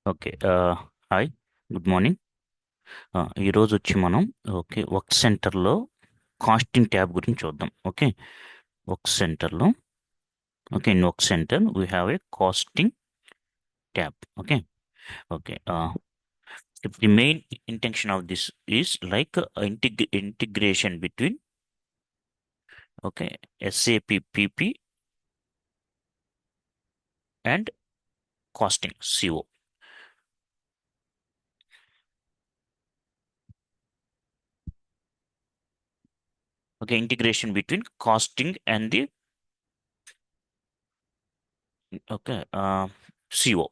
Okay. Hi. Good morning. ఈరోజు వచ్చి మనం వర్క్ సెంటర్లో కాస్టింగ్ ట్యాబ్ గురించి చూద్దాం. వర్క్ సెంటర్లో in work centre we have a costing tab. Okay. The main intention of this is like integration between okay SAP PP and costing CO. Okay, integration between costing and the okay CO.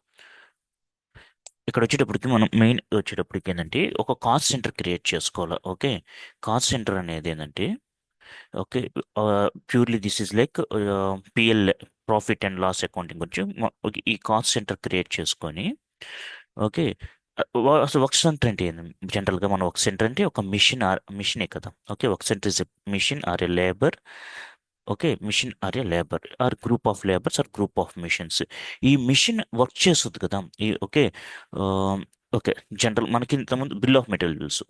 ఇక్కడ వచ్చేటప్పటికి మనం main వచ్చేటప్పటికి ఏంటంటే ఒక cost centre create చేసుకోవాలి. Cost centre అనేది ఏంటంటే okay purely this is like PL, profit and loss accounting గురించి ఈ కాస్ట్ సెంటర్ క్రియేట్ చేసుకొని ఓకే అసలు వర్క్ సెంటర్ అంటే ఏంది? జనరల్గా మన వర్క్ సెంటర్ అంటే ఒక మిషనే కదా. Work centre is a machine or a labour. Machine or a labour or group of labours or group of machines. ఈ మిషన్ వర్క్ చేస్తుంది కదా. ఈ ఓకే ఆ, ఓకే జనరల్ మనకి ఇంతకుముందు బిల్ ఆఫ్ మెటీరియల్ తెలుసు.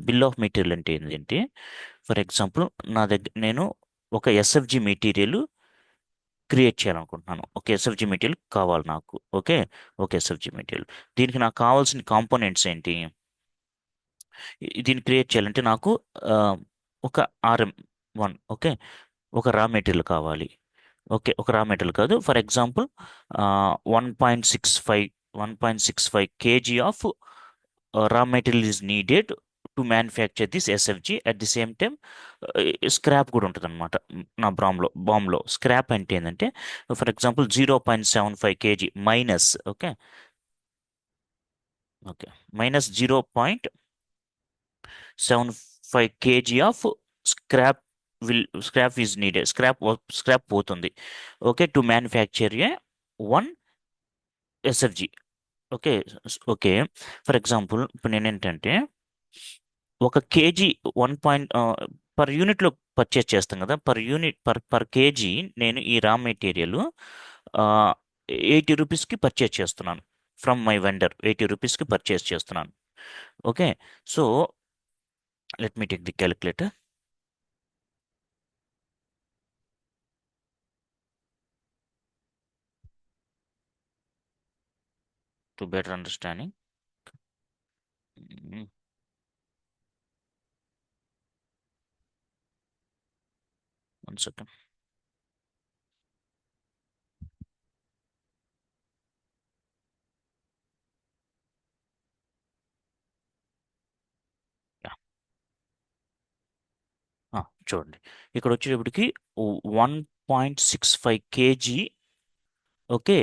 బిల్ ఆఫ్ మెటీరియల్ అంటే ఏంటంటే ఫర్ ఎగ్జాంపుల్ నేను ఒక ఎస్ఎఫ్జి మెటీరియల్ క్రియేట్ చేయాలనుకుంటున్నాను. ఒక ఎస్ఎఫ్జి మెటీరియల్ కావాలి నాకు. ఒక ఎస్ఎఫ్జి మెటీరియల్, దీనికి నాకు కావాల్సిన కాంపోనెంట్స్ ఏంటి? దీన్ని క్రియేట్ చేయాలంటే నాకు ఆ, ఒక RM1 ఒక రా మెటీరియల్ కావాలి. ఒక రా మెటీరియల్ కాదు, for example 1.65 1.65 kg of raw material is needed to manufacture this SFG. At the same time scrap కూడా ఉంటుంది అనమాట. నా బాంలో స్క్రాప్ అంటే ఏంటంటే for example 0.75 kg minus okay minus 0.75 kg of scrap scrap is needed. Scrap పోతుంది to manufacture a one SFG. Okay okay for example ఇప్పుడు నేనేంటంటే ఒక కేజీ 1 పర్ యూనిట్లో పర్చేస్ చేస్తాం కదా. పర్ కేజీ నేను ఈ రా మెటీరియల్ 80 రూపీస్కి పర్చేస్ చేస్తున్నాను. ఫ్రమ్ మై వెండర్ 80 రూపీస్కి పర్చేస్ చేస్తున్నాను. Okay so let me take the calculator to better understanding. 1 second. చూడండి, ఇక్కడ వచ్చేటప్పటికి 1.65 kg. ఓకే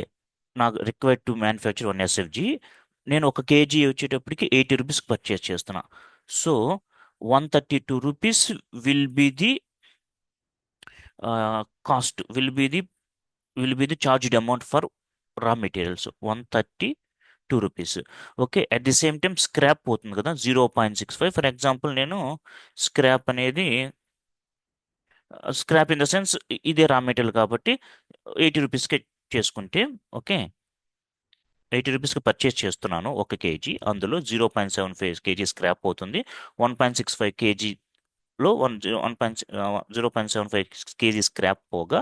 నాకు required to manufacture one SFG. నేను ఒక కేజీ వచ్చేటప్పటికి 80 రూపీస్కి పర్చేస్ చేస్తున్నా. So 132 rupees will be the cost, will be the charged amount for రా materials. 132 rupees. At the same time scrap పోతుంది కదా 0.65. ఫర్ ఎగ్జాంపుల్ నేను స్క్రాప్ అనేది స్క్రాప్ ఇన్ ద సెన్స్ ఇదే రా మెటీరియల్ కాబట్టి 80 రూపీస్కి చేసుకుంటే ఓకే 80 రూపీస్కి పర్చేస్ చేస్తున్నాను ఒక కేజీ. అందులో 0.75 kg స్క్రాప్ అవుతుంది. 1.65 kgలో 0.75 kg స్క్రాప్ పోగా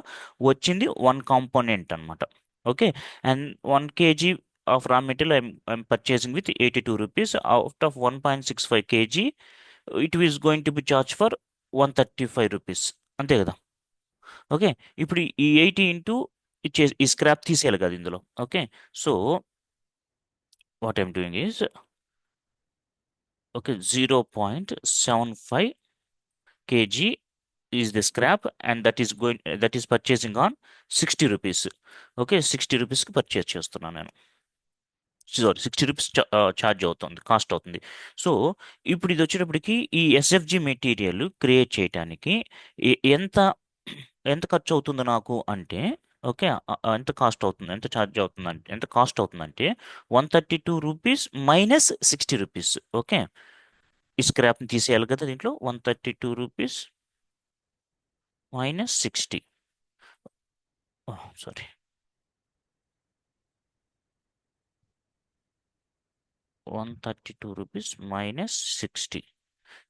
వచ్చింది వన్ కాంపోనెంట్ అనమాట. Okay and 1 kg of raw material I'm purchasing with 82 rupees. Out of 1.65 kg it is going to B charge for 135 rupees. అంతే కదా. ఓకే ఇప్పుడు ఈ 80 ఇచ్చే ఈ స్క్రాప్ తీసేయాలి కదా ఇందులో. So what I'm doing is 0.75 kg is the scrap, and that is purchasing on 60 rupees. 60 రూపీస్కి పర్చేస్ చేస్తున్నాను నేను. సారీ, 60 రూపీస్ ఛార్జ్ అవుతుంది, కాస్ట్ అవుతుంది. సో ఇప్పుడు ఇది వచ్చేటప్పటికి ఈ ఎస్ఎఫ్జి మెటీరియల్ క్రియేట్ చేయడానికి ఎంత ఎంత ఖర్చు అవుతుంది నాకు అంటే ఎంత కాస్ట్ అవుతుంది, ఎంత ఛార్జ్ అవుతుంది అంటే ఎంత కాస్ట్ అవుతుందంటే 132 రూపీస్ మైనస్ 60 రూపీస్. ఈ స్క్రాప్ని తీసేయాలి కదా దీంట్లో. 132 rupees minus 60. Sorry, 132 rupees minus 60,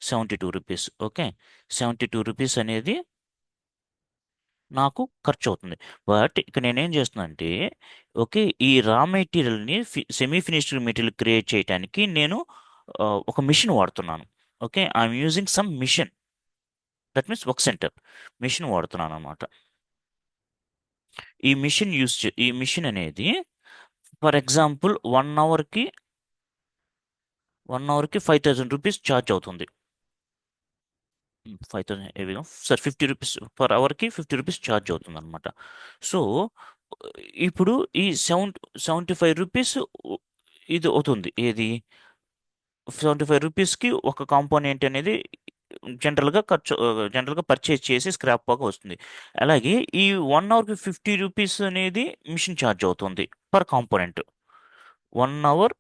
72 rupees. Okay, 72 rupees అనేది నాకు ఖర్చు అవుతుంది. బట్ ఇక్కడ నేనేం చేస్తున్నా అంటే, ఓకే, ఈ రా మెటీరియల్ని సెమీ ఫినిష్డ్ మెటీరియల్ క్రియేట్ చేయడానికి నేను ఒక మిషన్ వాడుతున్నాను. Okay, I'm using some machine, that means work center machine వాడుతున్నాను అనమాట. ఈ మిషన్ అనేది ఫర్ ఎగ్జాంపుల్ 1 అవర్కి 5000 రూపీస్ ఛార్జ్ అవుతుంది. 5000 ఏవిగా సార్ 50 రూపీస్ పర్ అవర్కి 50 రూపీస్ ఛార్జ్ అవుతుంది అనమాట. సో ఇప్పుడు ఈ 75 రూపీస్ ఇది అవుతుంది. ఏది 75 రూపీస్కి ఒక కాంపోనెంట్ అనేది జనరల్గా పర్చేజ్ చేసి స్క్రాప్ బాగా వస్తుంది. అలాగే ఈ 1 అవర్కి 50 రూపీస్ అనేది మిషన్ ఛార్జ్ అవుతుంది పర్ కాంపోనెంట్. 1 అవర్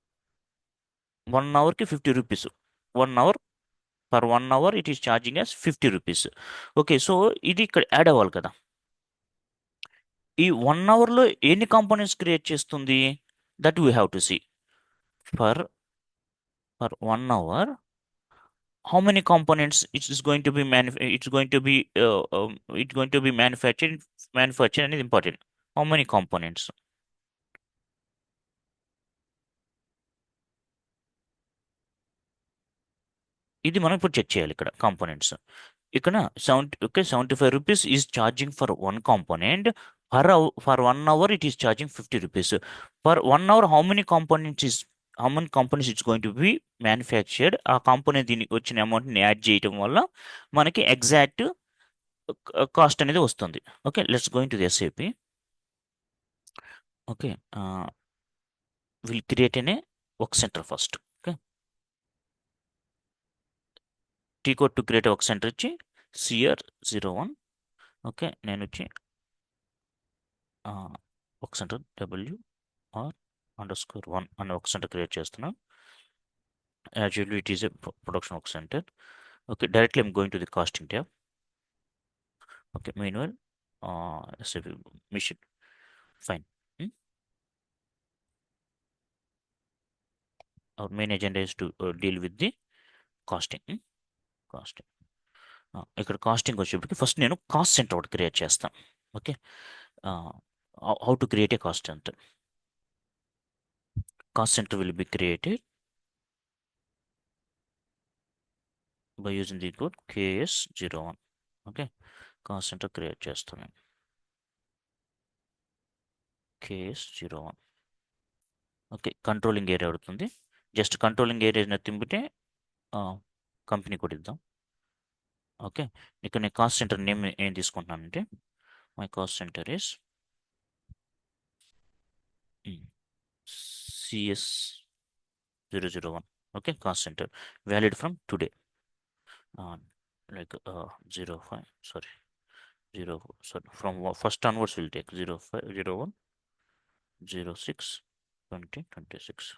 1 అవర్కి 50 rupees. 1 hour, per 1 hour it is charging as 50 rupees. Okay, so ఇది ఇక్కడ యాడ్ అవ్వాలి కదా. ఈ 1 అవర్లో ఎన్ని కాంపోనెంట్స్ క్రియేట్ చేస్తుంది, that we have to see. For for 1 అవర్ how many components it's going to be it's going to be manufactured అనేది important. How many components? ఇది మనం ఇప్పుడు చెక్ చేయాలి ఇక్కడ కాంపోనెంట్స్. ఇక్కడ 75 rupees is charging for one component. For 1 hour it is charging 50 rupees. For 1 hour how many components it's going to be manufactured. ఆ component దీనికి వచ్చిన అమౌంట్ని యాడ్ చేయడం వల్ల మనకి ఎగ్జాక్ట్ కాస్ట్ అనేది వస్తుంది. Okay, let's going to the SAP. Okay, will create an work centre first. Okay, T code to create work centre ఇచ్చి CR01. ఓకే, నేను వచ్చి వర్క్ సెంటర్ WR_1 అనే వర్క్ సెంటర్ క్రియేట్ చేస్తున్నాను. Actually it is a production work centre. Okay, directly I'm going to the costing tab. Okay, meanwhile SAP mission, fine. Our main agenda is to deal with the costing. ఇక్కడ costing వచ్చేప్పటికి first నేను cost center ఒకటి create చేస్తాను. Okay, how to create a cost center. Cost center will be created by using the code KS01. Okay, cost centre create చేస్తాను. KS01. Okay, controlling area అడుగుతుంది. Just controlling area తింపితే company కూడా ఇద్దాం. Okay, ఇక్కడ నేను cost center name ఏం తీసుకుంటున్నానంటే my cost center is CS001. Okay, cost center valid from today, like 05, sorry 0, sorry, from first onwards we'll take 05, 01, 06, 2026.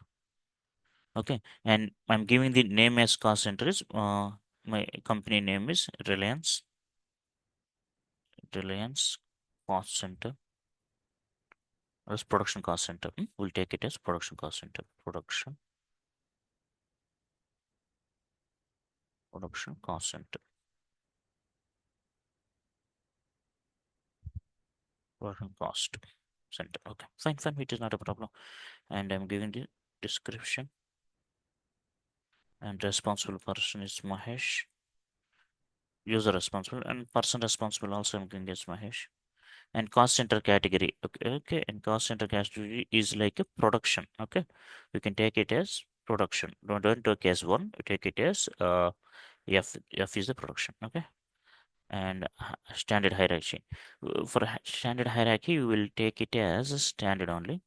Okay, and I'm giving the name as cost center is my company name is Reliance Cost Center as production cost center. We'll take it as production cost center. Production cost center. Production cost center. Okay, fine, it is not a problem. And I'm giving the description. And responsible person is Mahesh. User responsible and person responsible also I'm giving as Mahesh. And cost center category. Okay, and cost center category is like a production. Okay, you can take it as production. Don't take as one. Take it as F is the production. Okay, and standard hierarchy. For standard hierarchy, you will take it as standard only.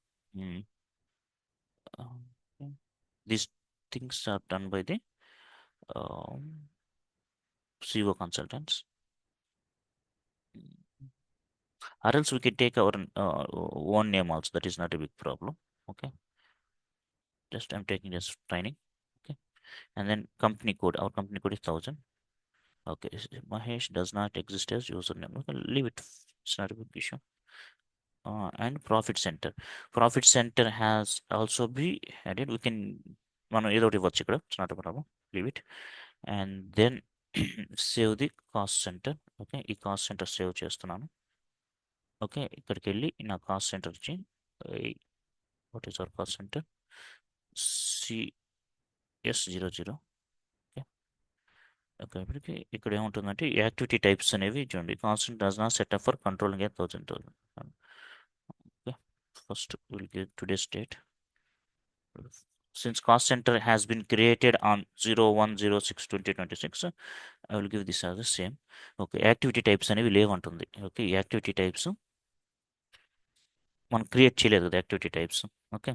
These things are done by the CO consultants. Or else we can take our own name also. That is not a big problem. Okay, just I'm taking this training. Okay, and then company code. Our company code is 1000. Okay, Mahesh does not exist as username. We can leave it. It's not a big issue. And profit center has also be added. We can మనం ఏదో ఒకటి ఇవ్వచ్చు ఇక్కడ, it's not problem, leave it. And then save the cost centre. Okay, ఈ cost centre save చేస్తున్నాను. Okay, ఇక్కడికి వెళ్ళి నా కాస్ట్ సెంటర్ వచ్చి what is our cost centre, CS00. Okay, okay, ఇప్పటికి ఇక్కడ ఏముంటుందంటే యాక్టివిటీ టైప్స్ అనేవి చూడండి. Constant does not set up for controlling a thousand. Okay, first will give today's date. Since cost center has been created on 01/06/2026, I will give this as the same. Okay, activity types అనేవి లేవంటుంది. Okay, ఈ activity types మనం create చేయలేదు కదా activity types. Okay,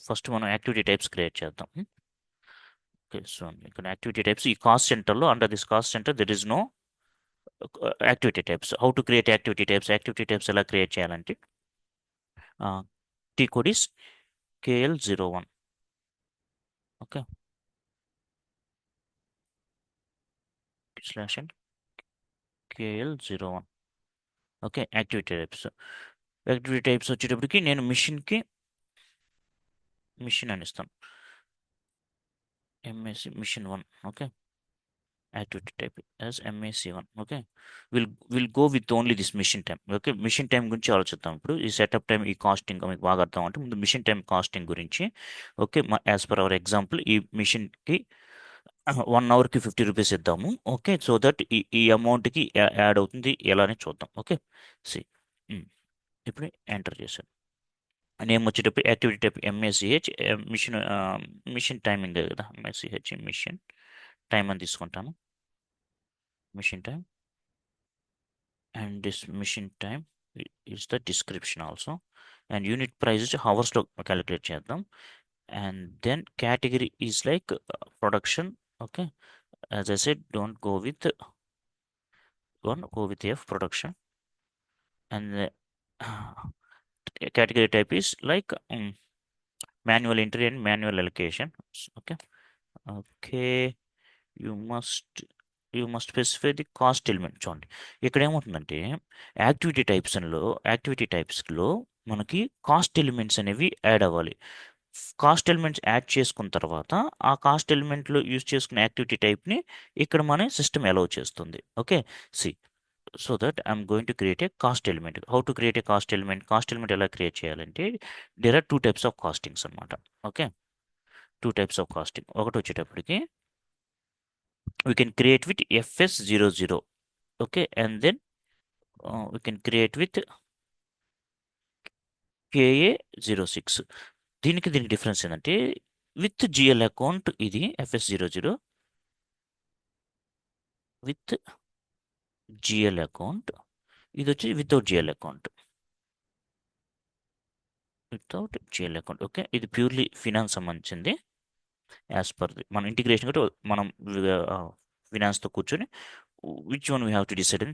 first మనం activity types create చేద్దాం. Okay, so ఇక్కడ activity types ఈ కాస్ట్ సెంటర్లో, under this cost center there is no activity types. How to create activity types, activity types ఎలా create చేయాలంటే T code is KL01. Okay, /n KL01. Okay, activity types. Activity types వచ్చేటప్పటికి నేను machine అని ఇస్తాను, MAC machine 1. Okay, activity type as MAC1. Okay, will go with only this machine time. Okay, machine time గురించి ఆలోచిద్దాం ఇప్పుడు. ఈ setup time, ఈ casting మీకు బాగా అర్థం అంటే ముందు మిషన్ టైం కాస్టింగ్ గురించి. Okay, as per our example ఈ మిషన్కి 1 అవర్కి ₹50 ఇద్దాము. ఓకే, సో దట్ ఈ అమౌంట్కి యాడ్ అవుతుంది ఎలా అని చూద్దాం. ఓకే, సి ఇప్పుడు ఎంటర్ చేశాను. నేమ్ వచ్చేటప్పుడు activity type MACH, machine machine timing కదా, MACH మిషన్ టైం అని తీసుకుంటాను. Machine time and this machine time is the description also. And unit price హవర్స్లో క్యాలిక్యులేట్ చేద్దాం. And then category is like production. Okay, as I said don't go with F production. And the category type is like manual entry and manual allocation. Okay, okay, you must specify the cost element. చూడండి, ఇక్కడ ఏమవుతుందంటే activity టైప్స్లో మనకి cost elements అనేవి add అవ్వాలి. Cost elements add చేసుకున్న తర్వాత ఆ కాస్ట్ ఎలిమెంట్లో యూజ్ చేసుకున్న యాక్టివిటీ టైప్ని ఇక్కడ మన సిస్టమ్ అలౌ చేస్తుంది. Okay, see, so that I'm going to create a cost element. How to create a cost element, cost element ఎలా క్రియేట్ చేయాలంటే there are 2 types of costings అనమాట. Okay, 2 types of costing. ఒకటి వచ్చేటప్పటికి we can create with FS00. Okay, and then we can create with KA06. దీనికి difference ఏంటంటే with GL account ఇది FS00, with GL account ఇది వచ్చి without GL account. Okay, ఇది purely finance సంబంధించింది. As per మన ఇంటిగ్రేషన్ కూడా మనం ఫినాన్స్తో కూర్చొని which one we have to decide అని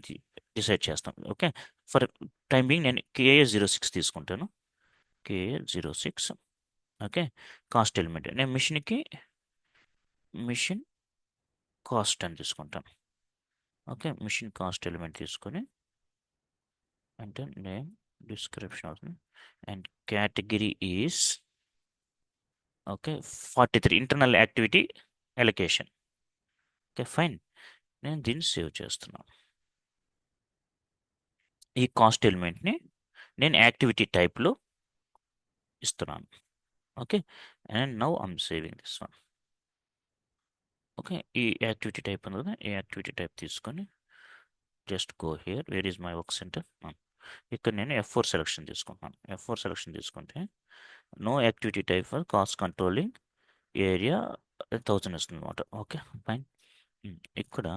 డిసైడ్ చేస్తాం. ఓకే, ఫర్ టైం బీయింగ్ నేను KA06 తీసుకుంటాను. KA06. ఓకే, కాస్ట్ ఎలిమెంట్ నేను మిషన్ కాస్ట్ అని తీసుకుంటాను. ఓకే, మిషన్ కాస్ట్ ఎలిమెంట్ తీసుకొని అంటే నేమ్ డిస్క్రిప్షన్ అవుతుంది. And category is okay 43 internal activity allocation. Okay, fine, నేను దీన్ని సేవ్ చేస్తున్నాను. ఈ కాస్ట్ ఎలిమెంట్ని నేను యాక్టివిటీ టైప్లో ఇస్తున్నాను. Okay, and now I'm saving this one. Okay, ఈ యాక్టివిటీ టైప్ ఉంది కదా, ఈ యాక్టివిటీ టైప్ తీసుకొని just go here, where is my work center. ఇక్కడ నేను F4 సెలెక్షన్ తీసుకుంటున్నాను. F4 సెలెక్షన్ తీసుకుంటే no activity type for cost controlling area 1000 వస్తుంది అనమాట. Okay, fine. ఇక్కడ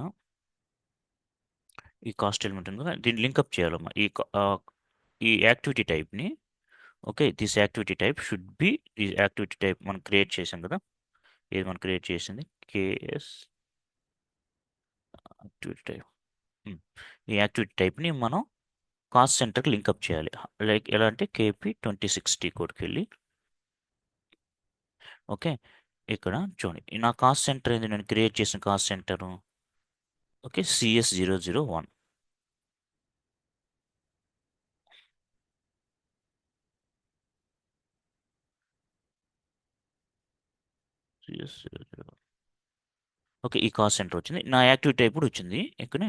ఈ కాస్ట్ ఎలిమెంట్ ఉంది కదా, దీన్ని లింకప్ చేయాలమ్మా ఈ యాక్టివిటీ టైప్ని. Okay, this activity type should be ఈ యాక్టివిటీ టైప్ మనం క్రియేట్ చేసాం కదా, ఏది మనం క్రియేట్ చేసింది KS యాక్టివిటీ టైప్. ఈ యాక్టివిటీ టైప్ని మనం కాస్ట్ సెంటర్కి లింకప్ చేయాలి. లైక్ ఎలా అంటే KP2060 కోడ్కి వెళ్ళి ఓకే, ఇక్కడ చూడండి నా కాస్ట్ సెంటర్ ఏంది, నేను క్రియేట్ చేసిన cost centre okay CS001. CS okay, ఈ కాస్ట్ సెంటర్ వచ్చింది. నా యాక్టివిటీ టైప్ కూడా వచ్చింది ఇక్కడ.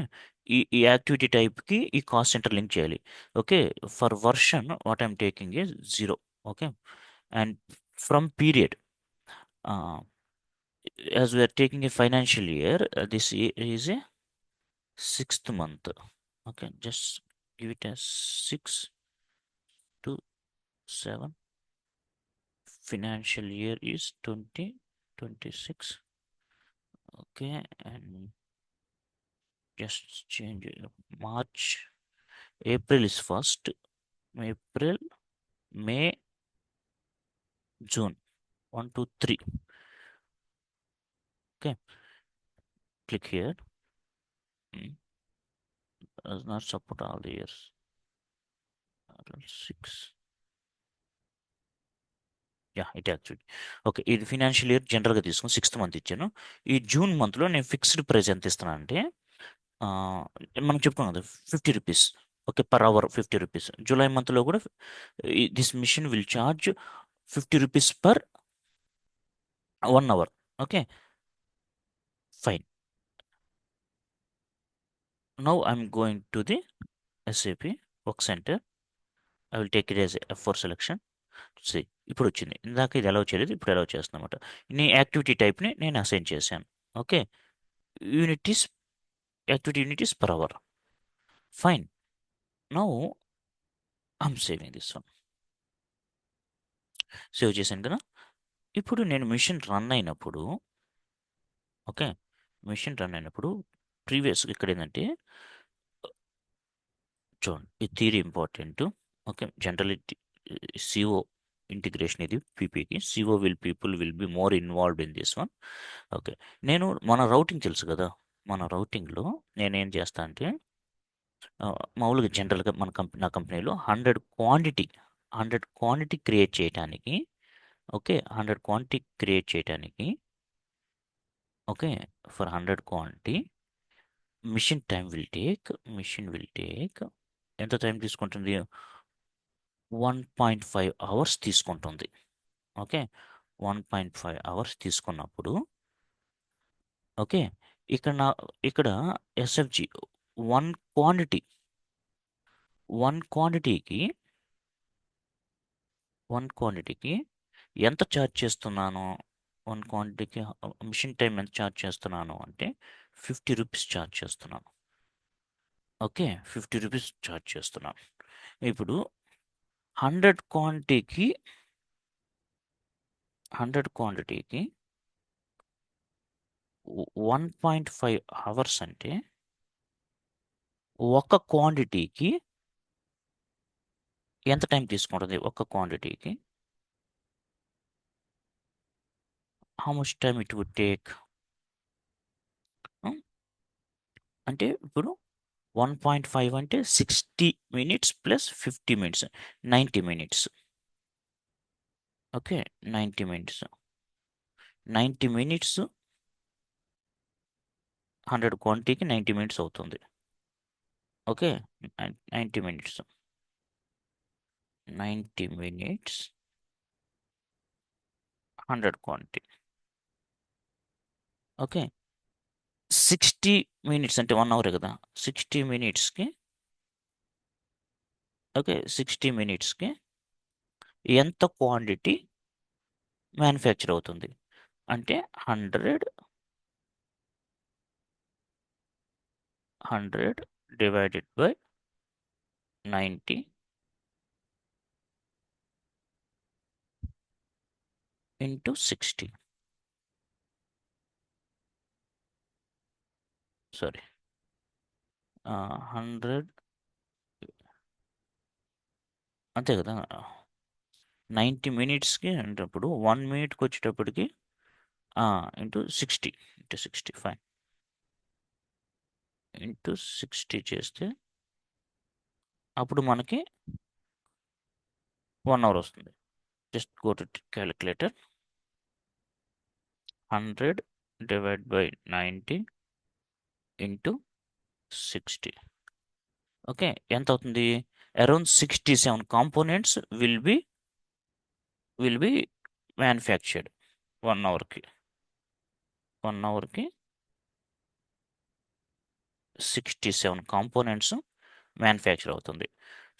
ఈ యాక్టివిటీ టైప్కి ఈ కాస్ట్ సెంటర్ లింక్ చేయాలి. Okay, for version what I'm taking is 0. Okay, and from period, as we are taking a financial year, this is a sixth month. Okay, just give it as 6 to 7. Financial year is 2026. Okay, and just change it. March, April is first. April, May, June. 1, 2, 3. Okay, click here. Does not support all the years. 6. Yeah, it actually okay. ఇది financial year జనరల్గా తీసుకుని sixth month ఇచ్చాను. ఈ June మంత్లో నేను fixed price ఎంత ఇస్తున్నాను అంటే, ఆ, మనం చెప్పుకున్నాం కదా, 50 rupees. Okay, per hour 50 rupees. July మంత్లో కూడా this machine will charge 50 rupees per 1 hour. Okay, fine. Now I'm going to the SAP work center. I will take it as F4 selection. See, ఇప్పుడు వచ్చింది. ఇందాక ఇది allow చేయలేదు, ఇప్పుడు allow చేస్తున్నమాట. నీ activity టైప్ని నేను అసైన్ చేశాను. Okay, unit is activity unit is per hour. Fine. Now I'm saving this one. Save చేశాను కదా. ఇప్పుడు నేను మిషన్ రన్ అయినప్పుడు, ఓకే, మిషన్ రన్ అయినప్పుడు ప్రీవియస్ ఇక్కడ ఏంటంటే, చూడండి, ఈ theory important. Okay, generally CO integration ఇది పీపీకి. CO people will be more involved in this one. Okay, నేను మన రౌటింగ్ తెలుసు కదా, మన రౌటింగ్లో నేనేం చేస్తా అంటే, మామూలుగా జనరల్గా నా కంపెనీలో 100 క్వాంటిటీ క్రియేట్ చేయడానికి, ఓకే, 100 క్వాంటిటీ క్రియేట్ చేయడానికి, okay, for 100 quantity machine will take ఎంత టైం తీసుకుంటుంది? 1.5 అవర్స్ తీసుకుంటుంది. ఓకే, 1.5 అవర్స్ తీసుకున్నప్పుడు, ఓకే, ఇక్కడ ఎస్ఎఫ్జి వన్ క్వాంటిటీకి వన్ క్వాంటిటీకి ఎంత ఛార్జ్ చేస్తున్నాను? వన్ క్వాంటిటీకి మిషన్ టైం ఎంత ఛార్జ్ చేస్తున్నాను అంటే 50 రూపీస్ ఛార్జ్ చేస్తున్నాను. ఓకే, 50 రూపీస్ ఛార్జ్ చేస్తున్నాను. ఇప్పుడు 100 క్వాంటిటీకి 1.5 అవర్స్ అంటే ఒక క్వాంటిటీకి ఎంత టైం తీసుకుంటుంది? ఒక క్వాంటిటీకి how much time it would take? అంటే ఇప్పుడు 1.5 అంటే 60 minutes plus 50 minutes, 90 minutes. Okay, 90 minutes. 90 minutes 100 క్వాంటిటీకి 90 minutes అవుతుంది. Okay, 90 minutes 100 quantity. Okay, 60 minutes అంటే 1 అవర్ కదా. 60 minutesకి, ఓకే, 60 minutesకి ఎంత క్వాంటిటీ మ్యానుఫ్యాక్చర్ అవుతుంది అంటే 100 డివైడెడ్ బై 90 ఇంటూ 60. సారీ, 100 అంతే కదా. 90 minutesకి అంటే 1 minutకి వచ్చేటప్పటికి ఇంటూ 60 ఫైన్. ఇంటూ 60 చేస్తే అప్పుడు మనకి 1 అవర్ వస్తుంది. Just go to calculator. 100 divide by 90 into 60. Okay, ఎంత అవుతుంది? Around 67 components will be manufactured 1 అవర్కి. 1 అవర్కి 67 components manufacture అవుతుంది.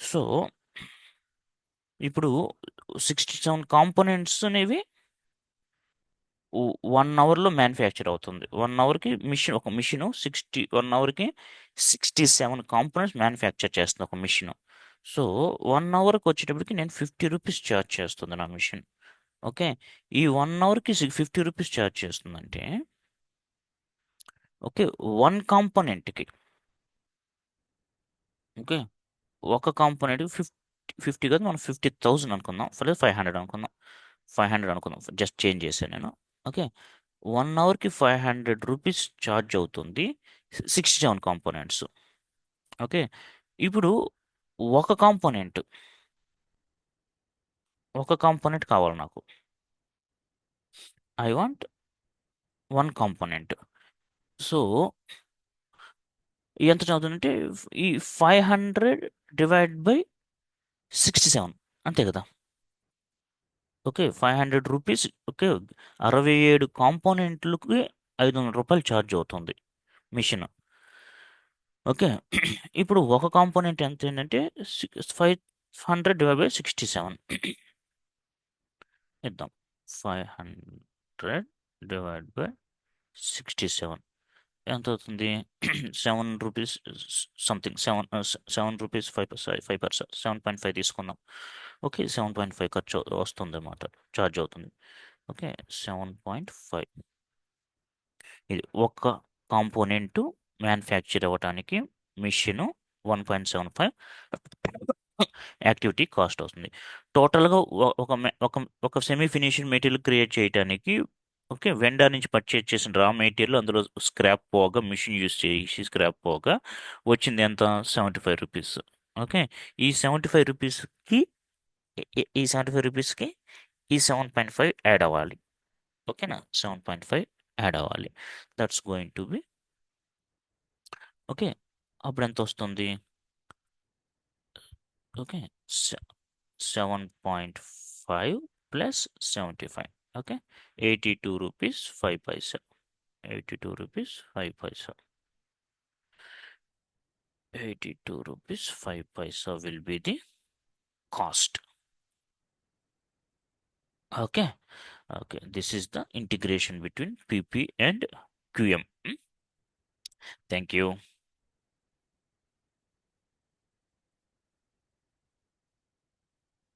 సో ఇప్పుడు 67 కాంపోనెంట్స్ అనేవి 1 అవర్లో మ్యానుఫ్యాక్చర్ అవుతుంది. 1 అవర్కి ఒక మిషన్ 1 అవర్కి 67 కాంపోనెంట్స్ మ్యానుఫ్యాక్చర్ చేస్తుంది ఒక మిషన్. సో 1 అవర్కి వచ్చేటప్పటికి నేను 50 రూపీస్ ఛార్జ్ చేస్తుంది నా మిషన్. ఓకే, ఈ 1 అవర్కి 50 రూపీస్ ఛార్జ్ చేస్తుందంటే ఓకే, 1 కాంపోనెంట్కి ఓకే, ఒక కాంపోనెంట్కి 50 కాదు, మనం 50,000 అనుకుందాం, లేదా 500 అనుకుందాం. 500 అనుకుందాం, జస్ట్ చేంజ్ చేశాను నేను. ఓకే, 1 అవర్కి 500 రూపీస్ ఛార్జ్ అవుతుంది, 67 కాంపోనెంట్స్. ఓకే, ఇప్పుడు ఒక కాంపోనెంట్ కావాలి నాకు. I want 1 component. సో ఎంత చదువుతుందంటే ఈ 500 / 67 అంతే కదా. Okay, 500 rupees. ఓకే, 67 కాంపోనెంట్లకి 500 రూపాయలు ఛార్జ్ అవుతుంది మిషన్. ఓకే, ఇప్పుడు ఒక కాంపోనెంట్ ఎంత ఏంటంటే 500 / 67 ఇద్దాం. 500 / 67 ఎంత అవుతుంది? 7 రూపీస్ సంథింగ్, 7 రూపీస్ 5 పైసా 7.5 తీసుకుందాం. ఓకే, 7.5 ఖర్చు వస్తుంది అన్నమాట, ఛార్జ్ అవుతుంది. ఓకే, 7.5. ఇది ఒక్క కాంపోనెంట్ మ్యానుఫ్యాక్చర్ అవ్వటానికి మిషన్ 1.75 యాక్టివిటీ కాస్ట్ వస్తుంది. టోటల్గా ఒక సెమీ ఫినిష్డ్ మెటీరియల్ క్రియేట్ చేయడానికి ఓకే, వెండర్ నుంచి పర్చేజ్ చేసిన రా మెటీరియల్, అందులో స్క్రాప్ పోగా, మిషన్ యూస్ చేసి స్క్రాప్ పోగా వచ్చింది ఎంత? 75 రూపీస్. ఓకే, ఈ 75 రూపీస్కి ఈ 75 రూపీస్కి ఈ 7.5 యాడ్ అవ్వాలి. ఓకేనా, 7.5 యాడ్ అవ్వాలి. That's going to B okay. అప్పుడు ఎంత వస్తుంది? Okay, 7.5 plus 75. Okay, 82 rupees 5 Paisa. 82 rupees 5 Paisa. 82 rupees 5 Paisa will be the cost. Okay. Okay, this is the integration between PP and QM. Thank you.